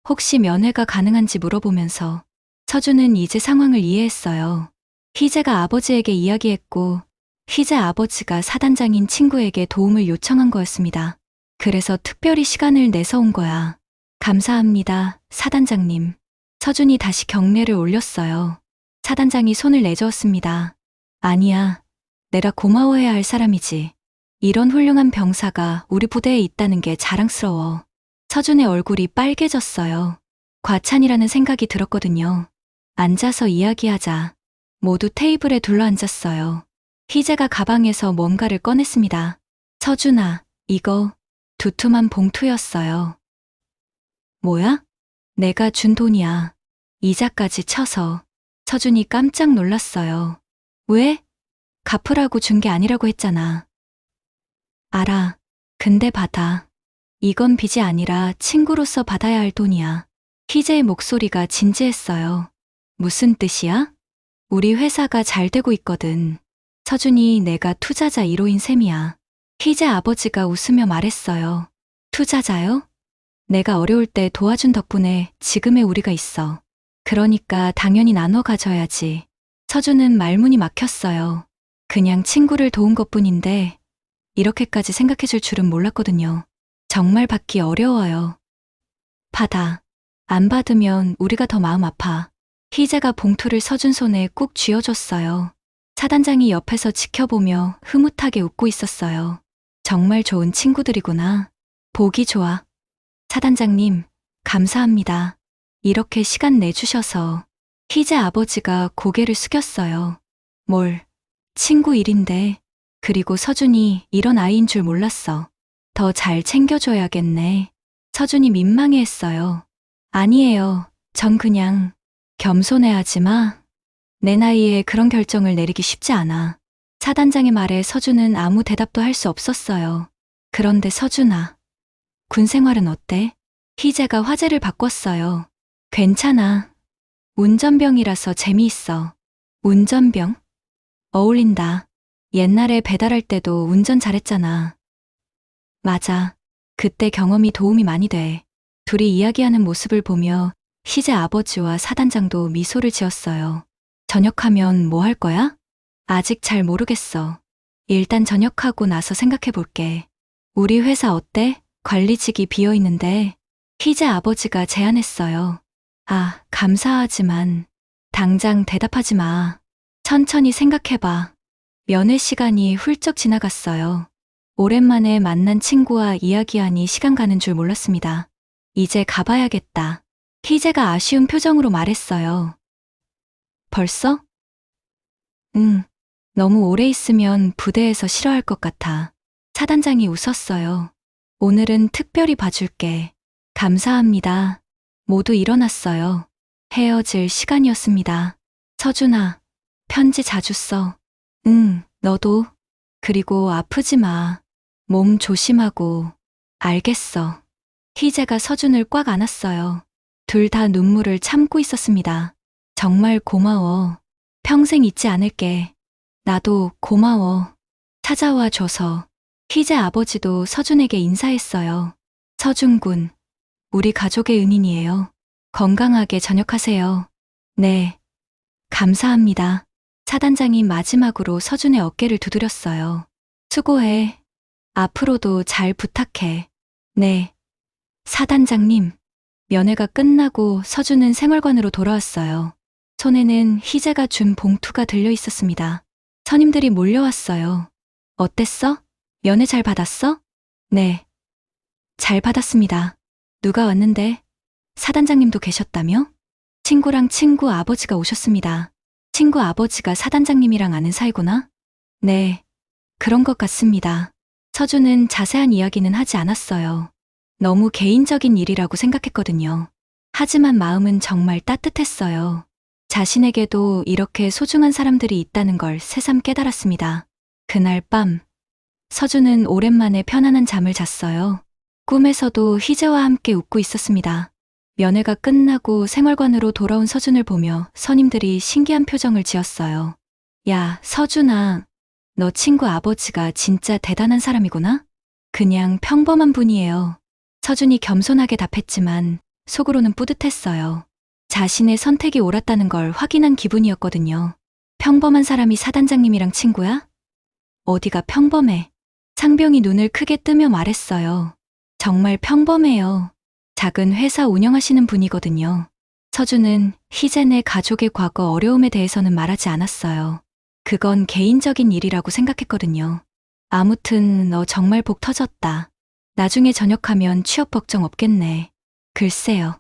혹시 면회가 가능한지 물어보면서 서준은 이제 상황을 이해했어요. 희재가 아버지에게 이야기했고 희재 아버지가 사단장인 친구에게 도움을 요청한 거였습니다. 그래서 특별히 시간을 내서 온 거야. 감사합니다, 사단장님. 서준이 다시 경례를 올렸어요. 사단장이 손을 내저었습니다. 아니야, 내가 고마워해야 할 사람이지. 이런 훌륭한 병사가 우리 부대에 있다는 게 자랑스러워. 서준의 얼굴이 빨개졌어요. 과찬이라는 생각이 들었거든요. 앉아서 이야기하자. 모두 테이블에 둘러앉았어요. 희재가 가방에서 뭔가를 꺼냈습니다. 서준아, 이거 두툼한 봉투였어요. 뭐야? 내가 준 돈이야. 이자까지 쳐서. 서준이 깜짝 놀랐어요. 왜? 갚으라고 준 게 아니라고 했잖아. 알아. 근데 받아. 이건 빚이 아니라 친구로서 받아야 할 돈이야. 희재의 목소리가 진지했어요. 무슨 뜻이야? 우리 회사가 잘 되고 있거든. 서준이 내가 투자자 1호인 셈이야. 희재 아버지가 웃으며 말했어요. 투자자요? 내가 어려울 때 도와준 덕분에 지금의 우리가 있어. 그러니까 당연히 나눠 가져야지. 서준은 말문이 막혔어요. 그냥 친구를 도운 것뿐인데 이렇게까지 생각해 줄 줄은 몰랐거든요. 정말 받기 어려워요. 받아. 안 받으면 우리가 더 마음 아파. 희재가 봉투를 서준 손에 꾹 쥐어줬어요. 사단장이 옆에서 지켜보며 흐뭇하게 웃고 있었어요. 정말 좋은 친구들이구나. 보기 좋아. 사단장님, 감사합니다. 이렇게 시간 내주셔서. 희재 아버지가 고개를 숙였어요. 뭘, 친구 일인데. 그리고 서준이 이런 아이인 줄 몰랐어. 더 잘 챙겨줘야겠네. 서준이 민망해했어요. 아니에요. 전 그냥 겸손해하지 마. 내 나이에 그런 결정을 내리기 쉽지 않아. 사단장의 말에 서준은 아무 대답도 할 수 없었어요. 그런데 서준아, 군 생활은 어때? 희재가 화제를 바꿨어요. 괜찮아. 운전병이라서 재미있어. 운전병? 어울린다. 옛날에 배달할 때도 운전 잘했잖아. 맞아. 그때 경험이 도움이 많이 돼. 둘이 이야기하는 모습을 보며 희재 아버지와 사단장도 미소를 지었어요. 전역하면 뭐 할 거야? 아직 잘 모르겠어. 일단 전역하고 나서 생각해 볼게. 우리 회사 어때? 관리직이 비어 있는데. 희재 아버지가 제안했어요. 아, 감사하지만 당장 대답하지 마. 천천히 생각해봐. 면회 시간이 훌쩍 지나갔어요. 오랜만에 만난 친구와 이야기하니 시간 가는 줄 몰랐습니다. 이제 가봐야겠다. 희재가 아쉬운 표정으로 말했어요. 벌써? 응. 너무 오래 있으면 부대에서 싫어할 것 같아. 사단장이 웃었어요. 오늘은 특별히 봐줄게. 감사합니다. 모두 일어났어요. 헤어질 시간이었습니다. 서준아, 편지 자주 써. 응, 너도. 그리고 아프지 마. 몸 조심하고. 알겠어. 희재가 서준을 꽉 안았어요. 둘 다 눈물을 참고 있었습니다. 정말 고마워. 평생 잊지 않을게. 나도 고마워. 찾아와 줘서. 희재 아버지도 서준에게 인사했어요. 서준 군, 우리 가족의 은인이에요. 건강하게 전역하세요. 네. 감사합니다. 사단장이 마지막으로 서준의 어깨를 두드렸어요. 수고해. 앞으로도 잘 부탁해. 네. 사단장님. 면회가 끝나고 서준은 생활관으로 돌아왔어요. 손에는 희재가 준 봉투가 들려 있었습니다. 선임들이 몰려왔어요. 어땠어? 면회 잘 받았어? 네. 잘 받았습니다. 누가 왔는데? 사단장님도 계셨다며? 친구랑 친구 아버지가 오셨습니다. 친구 아버지가 사단장님이랑 아는 사이구나? 네, 그런 것 같습니다. 서준은 자세한 이야기는 하지 않았어요. 너무 개인적인 일이라고 생각했거든요. 하지만 마음은 정말 따뜻했어요. 자신에게도 이렇게 소중한 사람들이 있다는 걸 새삼 깨달았습니다. 그날 밤, 서준은 오랜만에 편안한 잠을 잤어요. 꿈에서도 희재와 함께 웃고 있었습니다. 면회가 끝나고 생활관으로 돌아온 서준을 보며 선임들이 신기한 표정을 지었어요. 야, 서준아, 너 친구 아버지가 진짜 대단한 사람이구나? 그냥 평범한 분이에요. 서준이 겸손하게 답했지만 속으로는 뿌듯했어요. 자신의 선택이 옳았다는 걸 확인한 기분이었거든요. 평범한 사람이 사단장님이랑 친구야? 어디가 평범해? 상병이 눈을 크게 뜨며 말했어요. 정말 평범해요. 작은 회사 운영하시는 분이거든요. 서준은 희재네 가족의 과거 어려움에 대해서는 말하지 않았어요. 그건 개인적인 일이라고 생각했거든요. 아무튼 너 정말 복 터졌다. 나중에 전역하면 취업 걱정 없겠네. 글쎄요.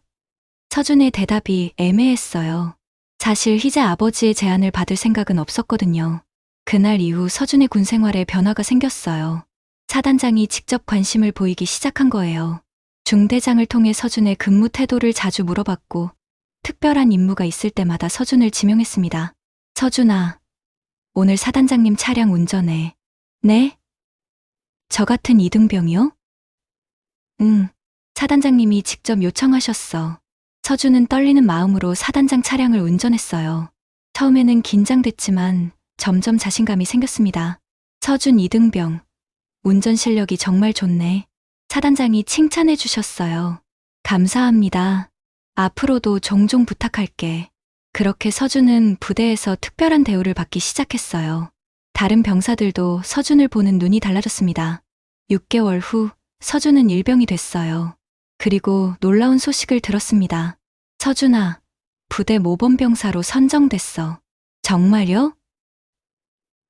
서준의 대답이 애매했어요. 사실 희재 아버지의 제안을 받을 생각은 없었거든요. 그날 이후 서준의 군 생활에 변화가 생겼어요. 사단장이 직접 관심을 보이기 시작한 거예요. 중대장을 통해 서준의 근무 태도를 자주 물어봤고 특별한 임무가 있을 때마다 서준을 지명했습니다. 서준아, 오늘 사단장님 차량 운전해. 네? 저 같은 이등병이요? 응, 사단장님이 직접 요청하셨어. 서준은 떨리는 마음으로 사단장 차량을 운전했어요. 처음에는 긴장됐지만 점점 자신감이 생겼습니다. 서준 이등병, 운전 실력이 정말 좋네. 사단장이 칭찬해 주셨어요. 감사합니다. 앞으로도 종종 부탁할게. 그렇게 서준은 부대에서 특별한 대우를 받기 시작했어요. 다른 병사들도 서준을 보는 눈이 달라졌습니다. 6개월 후 서준은 일병이 됐어요. 그리고 놀라운 소식을 들었습니다. 서준아, 부대 모범병사로 선정됐어. 정말요?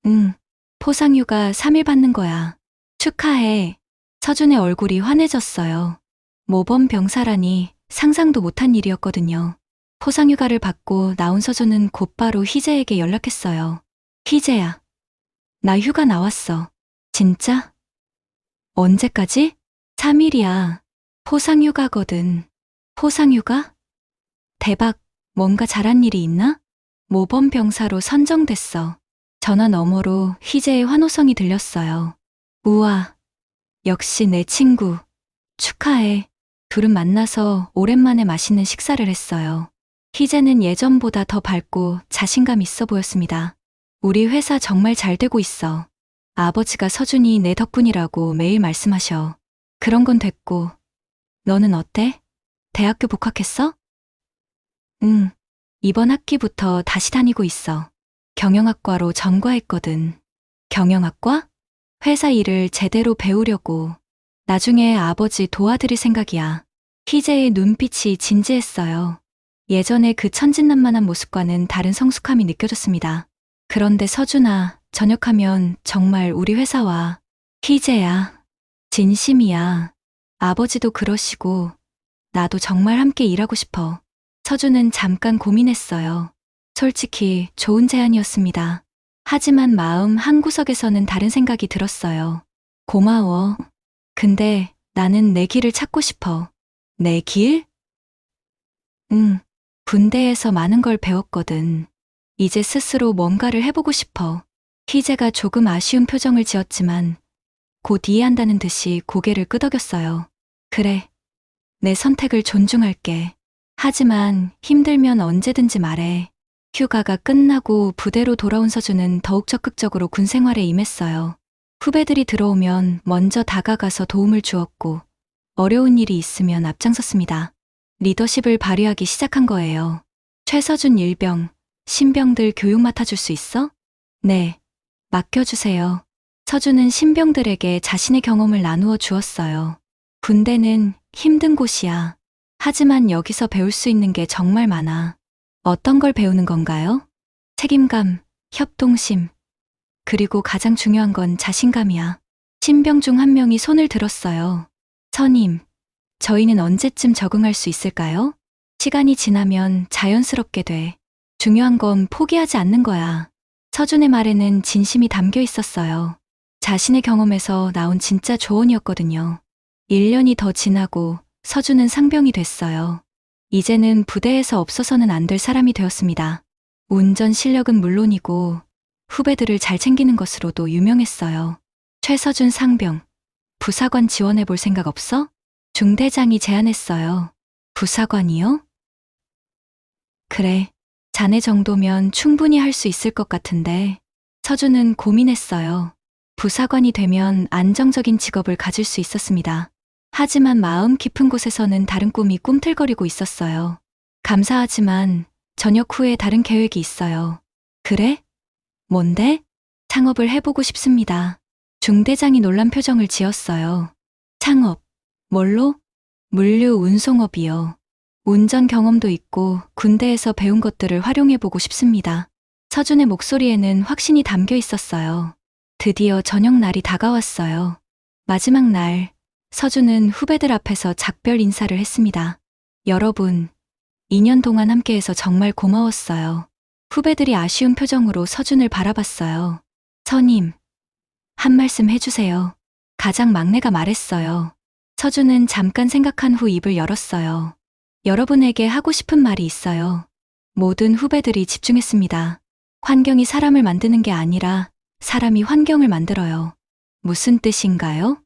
응, 포상휴가 3일 받는 거야. 축하해. 서준의 얼굴이 환해졌어요. 모범병사라니 상상도 못한 일이었거든요. 포상휴가를 받고 나온 서준은 곧바로 희재에게 연락했어요. 희재야, 나 휴가 나왔어. 진짜? 언제까지? 3일이야. 포상휴가거든. 포상휴가? 대박, 뭔가 잘한 일이 있나? 모범병사로 선정됐어. 전화 너머로 희재의 환호성이 들렸어요. 우와, 역시 내 친구. 축하해. 둘은 만나서 오랜만에 맛있는 식사를 했어요. 희재는 예전보다 더 밝고 자신감 있어 보였습니다. 우리 회사 정말 잘 되고 있어. 아버지가 서준이 내 덕분이라고 매일 말씀하셔. 그런 건 됐고. 너는 어때? 대학교 복학했어? 응, 이번 학기부터 다시 다니고 있어. 경영학과로 전과했거든. 경영학과? 회사 일을 제대로 배우려고. 나중에 아버지 도와드릴 생각이야. 희재의 눈빛이 진지했어요. 예전에 그 천진난만한 모습과는 다른 성숙함이 느껴졌습니다. 그런데 서준아, 전역하면 정말 우리 회사와 희재야. 진심이야. 아버지도 그러시고 나도 정말 함께 일하고 싶어. 서준은 잠깐 고민했어요. 솔직히 좋은 제안이었습니다. 하지만 마음 한구석에서는 다른 생각이 들었어요. 고마워. 근데 나는 내 길을 찾고 싶어. 내 길? 응, 군대에서 많은 걸 배웠거든. 이제 스스로 뭔가를 해보고 싶어. 희재가 조금 아쉬운 표정을 지었지만 곧 이해한다는 듯이 고개를 끄덕였어요. 그래, 내 선택을 존중할게. 하지만 힘들면 언제든지 말해. 휴가가 끝나고 부대로 돌아온 서준은 더욱 적극적으로 군 생활에 임했어요. 후배들이 들어오면 먼저 다가가서 도움을 주었고 어려운 일이 있으면 앞장섰습니다. 리더십을 발휘하기 시작한 거예요. 최서준 일병, 신병들 교육 맡아줄 수 있어? 네, 맡겨주세요. 서준은 신병들에게 자신의 경험을 나누어 주었어요. 군대는 힘든 곳이야. 하지만 여기서 배울 수 있는 게 정말 많아. 어떤 걸 배우는 건가요? 책임감, 협동심, 그리고 가장 중요한 건 자신감이야. 신병 중 한 명이 손을 들었어요. 선임, 저희는 언제쯤 적응할 수 있을까요? 시간이 지나면 자연스럽게 돼. 중요한 건 포기하지 않는 거야. 서준의 말에는 진심이 담겨 있었어요. 자신의 경험에서 나온 진짜 조언이었거든요. 1년이 더 지나고 서준은 상병이 됐어요. 이제는 부대에서 없어서는 안 될 사람이 되었습니다. 운전 실력은 물론이고 후배들을 잘 챙기는 것으로도 유명했어요. 최서준 상병, 부사관 지원해 볼 생각 없어? 중대장이 제안했어요. 부사관이요? 그래, 자네 정도면 충분히 할 수 있을 것 같은데. 서준은 고민했어요. 부사관이 되면 안정적인 직업을 가질 수 있었습니다. 하지만 마음 깊은 곳에서는 다른 꿈이 꿈틀거리고 있었어요. 감사하지만 전역 후에 다른 계획이 있어요. 그래? 뭔데? 창업을 해보고 싶습니다. 중대장이 놀란 표정을 지었어요. 창업. 뭘로? 물류 운송업이요. 운전 경험도 있고 군대에서 배운 것들을 활용해보고 싶습니다. 서준의 목소리에는 확신이 담겨 있었어요. 드디어 저녁 날이 다가왔어요. 마지막 날, 서준은 후배들 앞에서 작별 인사를 했습니다. 여러분, 2년 동안 함께해서 정말 고마웠어요. 후배들이 아쉬운 표정으로 서준을 바라봤어요. 선임, 한 말씀 해주세요. 가장 막내가 말했어요. 서준은 잠깐 생각한 후 입을 열었어요. 여러분에게 하고 싶은 말이 있어요. 모든 후배들이 집중했습니다. 환경이 사람을 만드는 게 아니라 사람이 환경을 만들어요. 무슨 뜻인가요?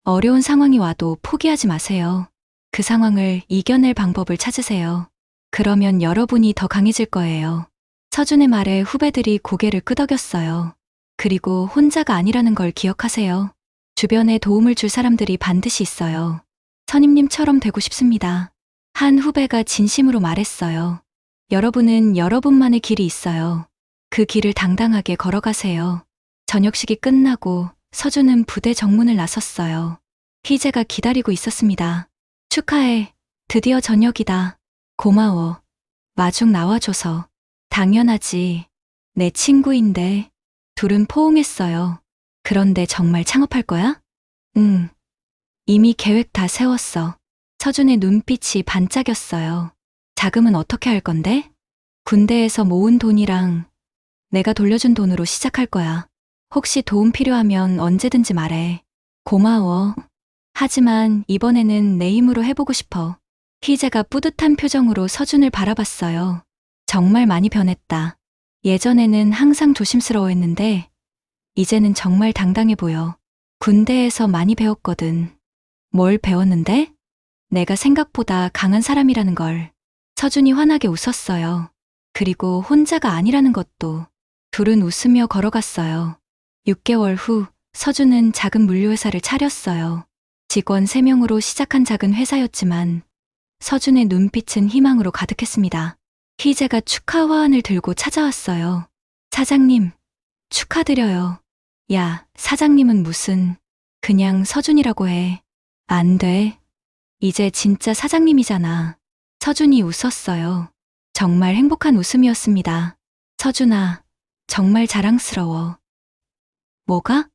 어려운 상황이 와도 포기하지 마세요. 그 상황을 이겨낼 방법을 찾으세요. 그러면 여러분이 더 강해질 거예요. 서준의 말에 후배들이 고개를 끄덕였어요. 그리고 혼자가 아니라는 걸 기억하세요. 주변에 도움을 줄 사람들이 반드시 있어요. 선임님처럼 되고 싶습니다. 한 후배가 진심으로 말했어요. 여러분은 여러분만의 길이 있어요. 그 길을 당당하게 걸어가세요. 저녁식이 끝나고 서준은 부대 정문을 나섰어요. 희재가 기다리고 있었습니다. 축하해. 드디어 저녁이다. 고마워. 마중 나와줘서. 당연하지. 내 친구인데. 둘은 포옹했어요. 그런데 정말 창업할 거야? 응. 이미 계획 다 세웠어. 서준의 눈빛이 반짝였어요. 자금은 어떻게 할 건데? 군대에서 모은 돈이랑 내가 돌려준 돈으로 시작할 거야. 혹시 도움 필요하면 언제든지 말해. 고마워. 하지만 이번에는 내 힘으로 해보고 싶어. 희재가 뿌듯한 표정으로 서준을 바라봤어요. 정말 많이 변했다. 예전에는 항상 조심스러워했는데 이제는 정말 당당해 보여. 군대에서 많이 배웠거든. 뭘 배웠는데? 내가 생각보다 강한 사람이라는 걸. 서준이 환하게 웃었어요. 그리고 혼자가 아니라는 것도. 둘은 웃으며 걸어갔어요. 6개월 후 서준은 작은 물류회사를 차렸어요. 직원 3명으로 시작한 작은 회사였지만 서준의 눈빛은 희망으로 가득했습니다. 희재가 축하 화환을 들고 찾아왔어요. 사장님, 축하드려요. 야, 사장님은 무슨, 그냥 서준이라고 해. 안 돼. 이제 진짜 사장님이잖아. 서준이 웃었어요. 정말 행복한 웃음이었습니다. 서준아, 정말 자랑스러워. 뭐가?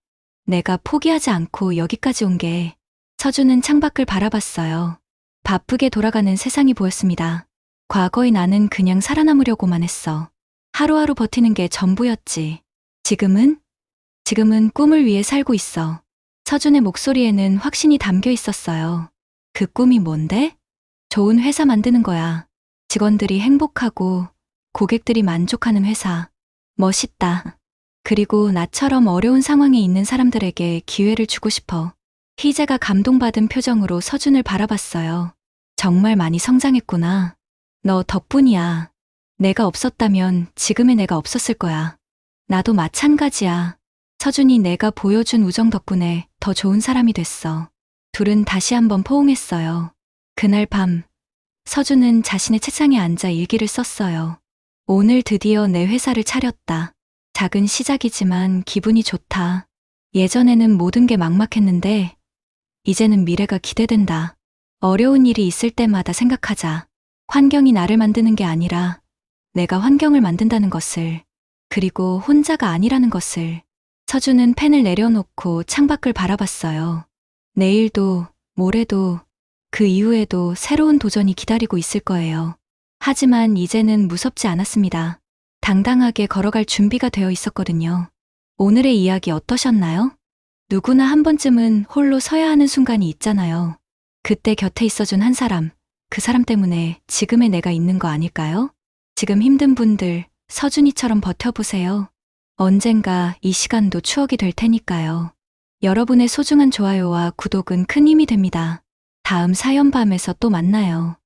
내가 포기하지 않고 여기까지 온 게. 서준은 창밖을 바라봤어요. 바쁘게 돌아가는 세상이 보였습니다. 과거의 나는 그냥 살아남으려고만 했어. 하루하루 버티는 게 전부였지. 지금은 꿈을 위해 살고 있어. 서준의 목소리에는 확신이 담겨 있었어요. 그 꿈이 뭔데? 좋은 회사 만드는 거야. 직원들이 행복하고 고객들이 만족하는 회사. 멋있다. 그리고 나처럼 어려운 상황에 있는 사람들에게 기회를 주고 싶어. 희재가 감동받은 표정으로 서준을 바라봤어요. 정말 많이 성장했구나. 너 덕분이야. 내가 없었다면 지금의 내가 없었을 거야. 나도 마찬가지야. 서준이 내가 보여준 우정 덕분에 더 좋은 사람이 됐어. 둘은 다시 한번 포옹했어요. 그날 밤, 서준은 자신의 책상에 앉아 일기를 썼어요. 오늘 드디어 내 회사를 차렸다. 작은 시작이지만 기분이 좋다. 예전에는 모든 게 막막했는데 이제는 미래가 기대된다. 어려운 일이 있을 때마다 생각하자. 환경이 나를 만드는 게 아니라 내가 환경을 만든다는 것을, 그리고 혼자가 아니라는 것을. 서준은 펜을 내려놓고 창밖을 바라봤어요. 내일도, 모레도, 그 이후에도 새로운 도전이 기다리고 있을 거예요. 하지만 이제는 무섭지 않았습니다. 당당하게 걸어갈 준비가 되어 있었거든요. 오늘의 이야기 어떠셨나요? 누구나 한 번쯤은 홀로 서야 하는 순간이 있잖아요. 그때 곁에 있어준 한 사람, 그 사람 때문에 지금의 내가 있는 거 아닐까요? 지금 힘든 분들, 서준이처럼 버텨보세요. 언젠가 이 시간도 추억이 될 테니까요. 여러분의 소중한 좋아요와 구독은 큰 힘이 됩니다. 다음 사연밤에서 또 만나요.